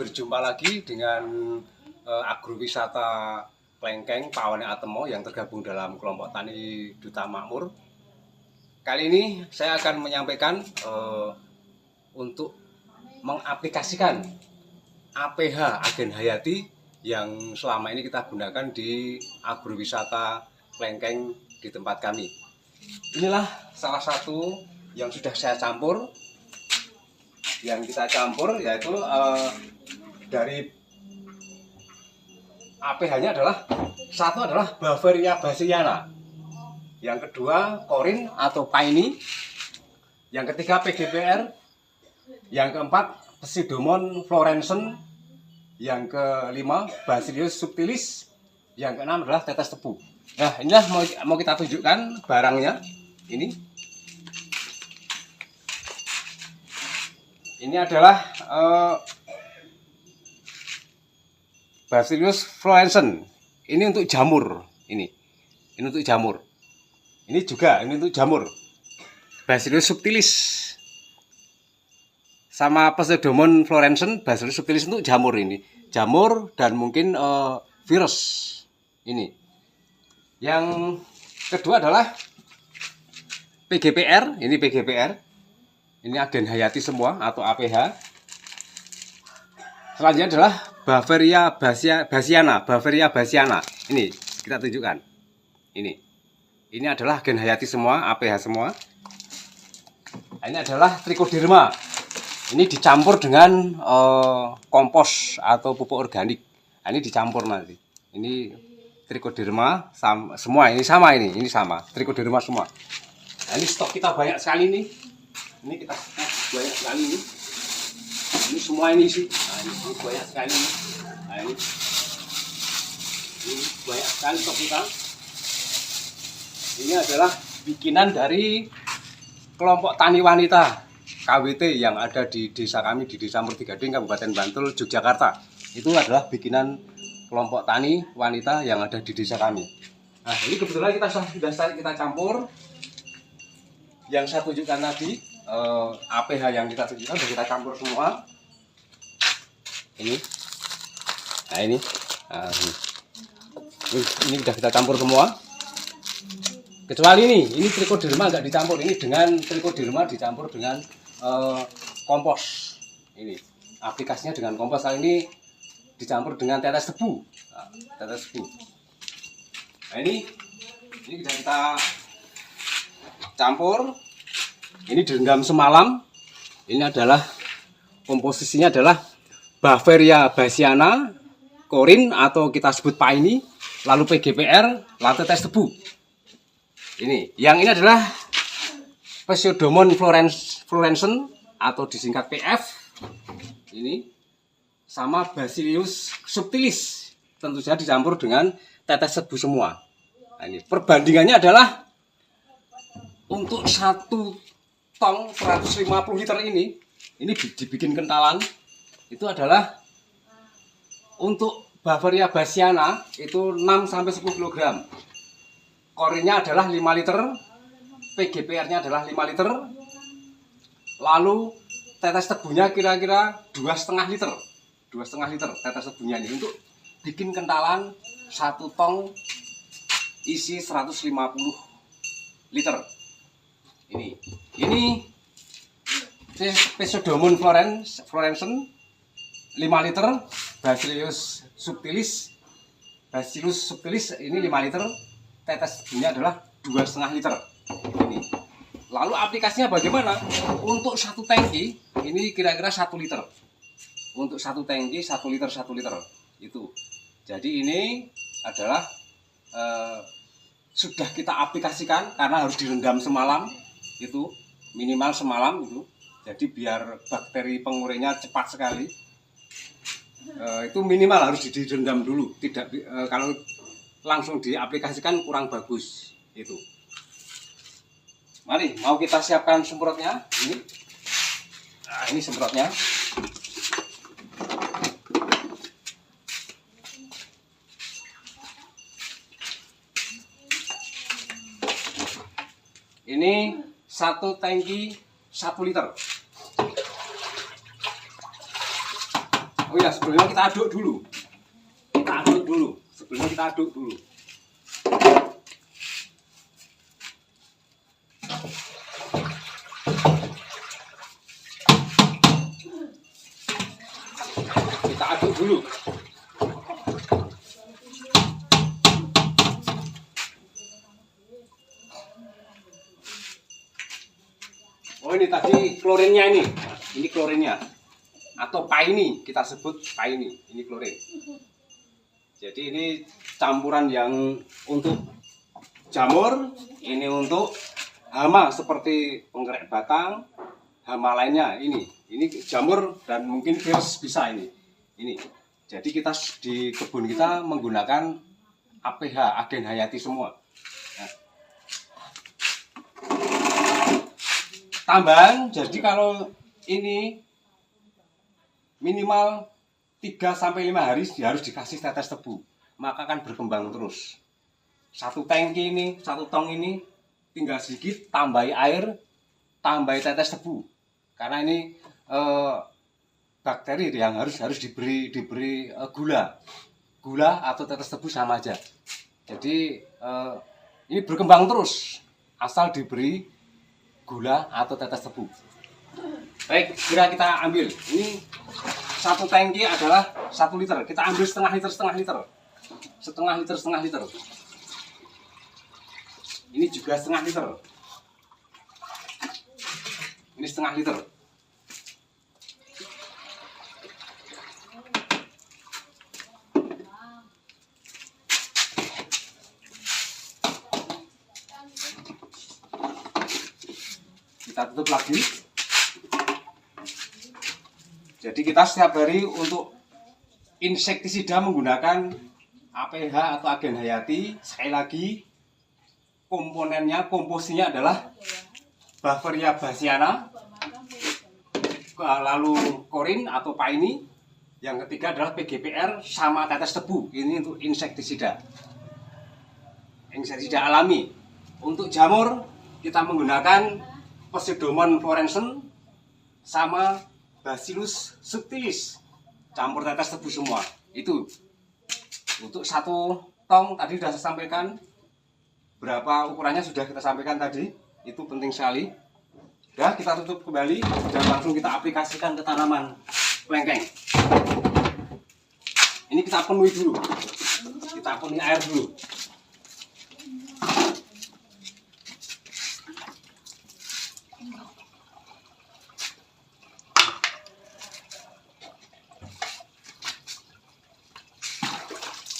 Berjumpa lagi dengan agrowisata Klengkeng Pawane Atemo yang tergabung dalam kelompok tani Duta Makmur. Kali ini saya akan menyampaikan untuk mengaplikasikan APH Agen Hayati yang selama ini kita gunakan di agrowisata Klengkeng di tempat kami. Inilah salah satu yang sudah saya campur. Yang kita campur yaitu dari APH-nya satu adalah Bavaria bassiana, yang kedua Corin atau Piney, yang ketiga PGPR, yang keempat Pseudomon florescens, yang kelima Bacillus subtilis, yang keenam adalah tetes tebu. Nah, inilah mau kita tunjukkan barangnya. Ini adalah Bacillus florescens. Ini untuk jamur. Ini untuk jamur. Ini untuk jamur. Bacillus subtilis sama Pseudomon florescens, Bacillus subtilis untuk jamur ini. Jamur dan mungkin virus. Ini. Yang kedua adalah PGPR. Ini PGPR. Ini Agen Hayati semua atau APH. Selanjutnya adalah Bavaria bassiana. Ini kita tunjukkan. Ini adalah Agen Hayati semua, APH semua. Ini adalah Trichoderma. Ini dicampur dengan kompos atau pupuk organik. Ini dicampur nanti. Ini Trichoderma semua. Ini sama. Trichoderma semua. Ini stok kita banyak sekali nih. Ini kita banyak sekali ini. Ini semua ini sih. Nah, ini banyak sekali ini. Nah, ini banyak sekali stok kita. Ini adalah bikinan dari kelompok tani wanita KWT yang ada di desa kami, di Desa Murtigading, Kabupaten Bantul, Yogyakarta. Itu adalah bikinan kelompok tani wanita yang ada di desa kami. Nah, ini kebetulan kita campur. Yang saya tunjukkan tadi, APH yang kita tunjukkan sudah kita campur semua. Ini sudah kita campur semua. Kecuali ini Trichoderma nggak dicampur. Ini dengan Trichoderma dicampur dengan kompos. Ini aplikasinya dengan kompos. Kali ini dicampur dengan tetes tebu. Nah, ini sudah kita campur. Ini direndam semalam. Ini adalah komposisinya adalah Bavaria bassiana, Corin atau kita sebut Piney, lalu PGPR, lalu tetes tebu. Yang ini adalah Pseudomon florescens atau disingkat PF. Ini sama Bacillus subtilis. Tentu saja dicampur dengan tetes tebu semua. Nah, ini perbandingannya adalah untuk 1 tong 150 liter ini dibikin kentalan. Itu adalah untuk Bavaria bassiana itu 6-10 kg. Corinnya adalah 5 liter, PGPR-nya adalah 5 liter. Lalu tetes tebunya kira-kira 2,5 liter. 2,5 liter tetes tebunya ini untuk bikin kentalan 1 tong isi 150 liter. Ini Pseudomon florescens 5 liter, Bacillus subtilis ini 5 liter, tetes tebunya adalah 2,5 liter. Lalu aplikasinya bagaimana? Untuk 1 tangki ini kira-kira 1 liter. Untuk 1 tangki 1 liter itu. Jadi ini adalah sudah kita aplikasikan karena harus direndam semalam. Itu minimal semalam itu, jadi biar bakteri pengurainya cepat sekali. Itu minimal harus direndam dulu, tidak kalau langsung diaplikasikan kurang bagus itu. Mari, mau kita siapkan semprotnya. Ini semprotnya. Ini 1 tangki 1 liter. Oh ya, sebelumnya kita aduk dulu. Sebelumnya kita aduk dulu. Kita aduk dulu. Oh, ini tadi klorinnya ini. Ini klorinnya. Atau paini, kita sebut paini. Ini klorin. Jadi ini campuran yang untuk jamur, ini untuk hama seperti penggerak batang, hama lainnya ini jamur dan mungkin virus bisa ini. Jadi kita di kebun kita menggunakan APH, agen hayati semua. Nah, tambahan, jadi kalau ini minimal 3-5 hari harus dikasih tetes tebu, maka akan berkembang terus. Satu tong ini tinggal sedikit, tambahi air, tambahi tetes tebu, karena ini bakteri yang harus diberi gula atau tetes tebu sama aja. Jadi ini berkembang terus asal diberi gula atau tetes tebu. Baik, segera kita ambil. Ini satu tangki adalah 1 liter. Kita ambil setengah liter. Ini juga setengah liter. Ini setengah liter. Kita tutup lagi. Jadi kita setiap hari untuk insektisida menggunakan APH atau agen hayati. Sekali lagi, komposisinya adalah Bavaria bassiana, lalu korin atau paini, yang ketiga adalah PGPR sama tetes tebu. Ini untuk insektisida alami. Untuk jamur kita menggunakan Pseudomonas fluorescens sama Bacillus subtilis, campur tetes tebu semua. Itu untuk 1 tong tadi sudah saya sampaikan. Berapa ukurannya sudah kita sampaikan tadi. Itu penting sekali. Ya, kita tutup kembali dan langsung kita aplikasikan ke tanaman kelengkeng. Ini kita penuhi dulu. Kita penuhi air dulu.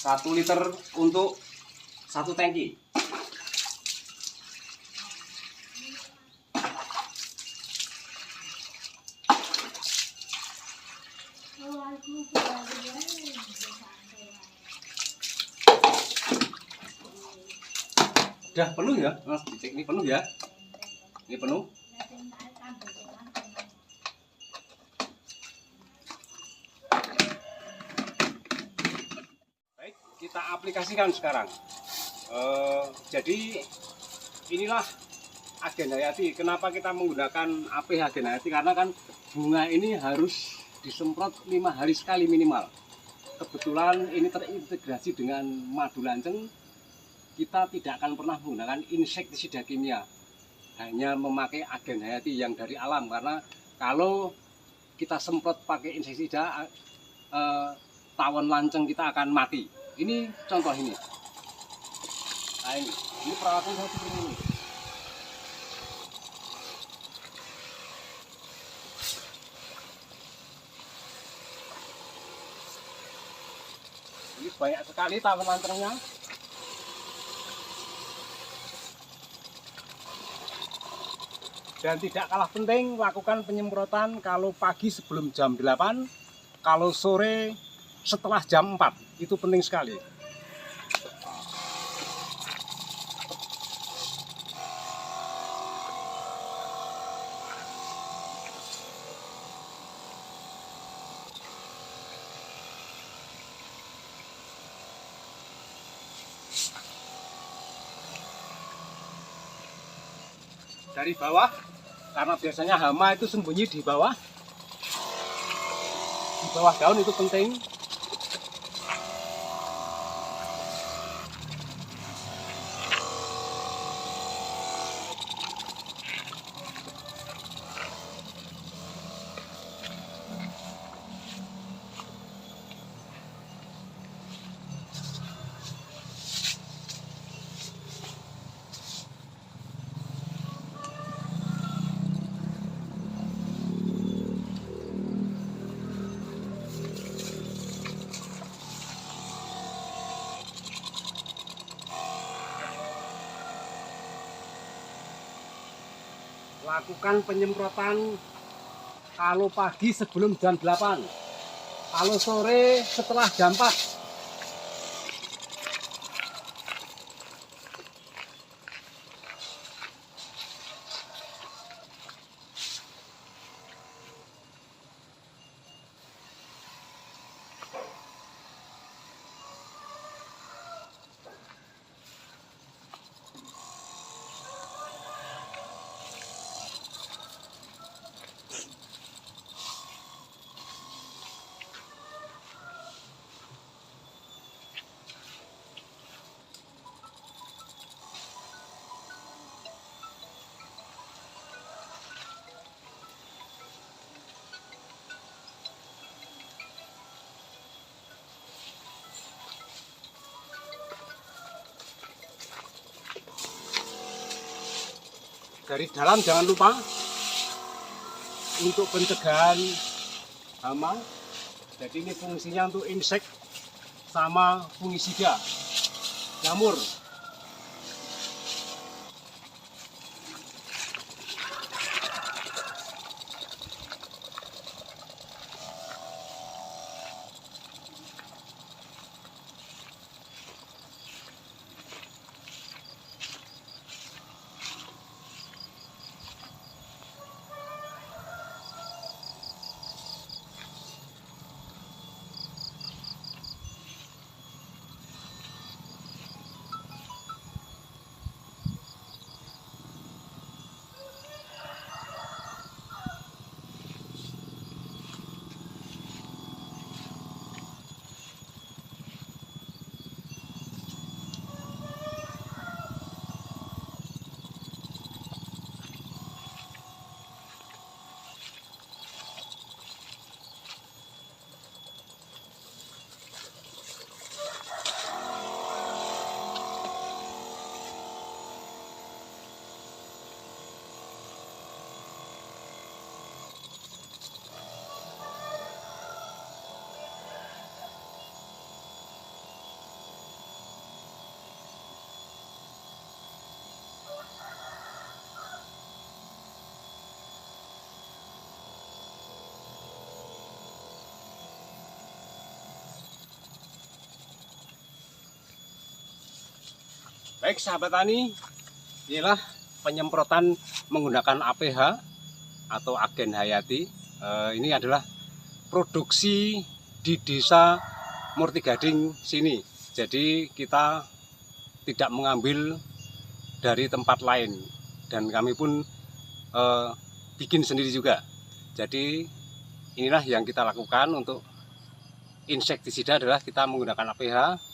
Satu liter untuk 1 tangki. Udah penuh ya, Mas. Dicek ini penuh ya. Ini penuh. Baik, kita aplikasikan sekarang. Jadi inilah agen hayati. Kenapa kita menggunakan APH agen hayati? Karena kan bunga ini harus disemprot 5 hari sekali minimal. Kebetulan ini terintegrasi dengan madu lanceng. Kita tidak akan pernah menggunakan insektisida kimia, hanya memakai agen hayati yang dari alam. Karena kalau kita semprot pakai insektisida, tawon lanceng kita akan mati. Ini contoh ini. Nah, ini perawatan saya seperti ini. Ini banyak sekali tawon lancengnya. Dan tidak kalah penting, lakukan penyemprotan kalau pagi sebelum jam 8, kalau sore setelah jam 4. Itu penting sekali. Dari bawah, karena biasanya hama itu sembunyi di bawah bawah daun itu penting. Lakukan penyemprotan kalau pagi sebelum jam 8, kalau sore setelah jam 4. Dari dalam jangan lupa untuk pencegahan hama. Jadi ini fungsinya untuk insek sama fungisida, jamur. Baik sahabat tani, inilah penyemprotan menggunakan APH atau agen hayati. Ini adalah produksi di desa Murtigading sini. Jadi kita tidak mengambil dari tempat lain dan kami pun bikin sendiri juga. Jadi inilah yang kita lakukan untuk insektisida adalah kita menggunakan APH.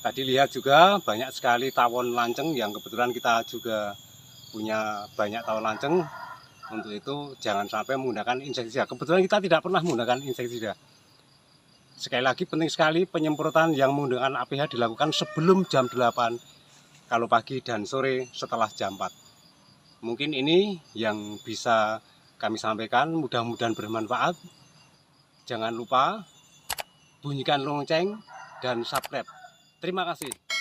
Tadi lihat juga banyak sekali tawon lanceng yang kebetulan kita juga punya banyak tawon lanceng. Untuk itu jangan sampai menggunakan insektisida. Kebetulan kita tidak pernah menggunakan insektisida. Sekali lagi penting sekali penyemprotan yang menggunakan APH dilakukan sebelum jam 8. Kalau pagi dan sore setelah jam 4. Mungkin ini yang bisa kami sampaikan, mudah-mudahan bermanfaat. Jangan lupa bunyikan lonceng dan subscribe. Terima kasih.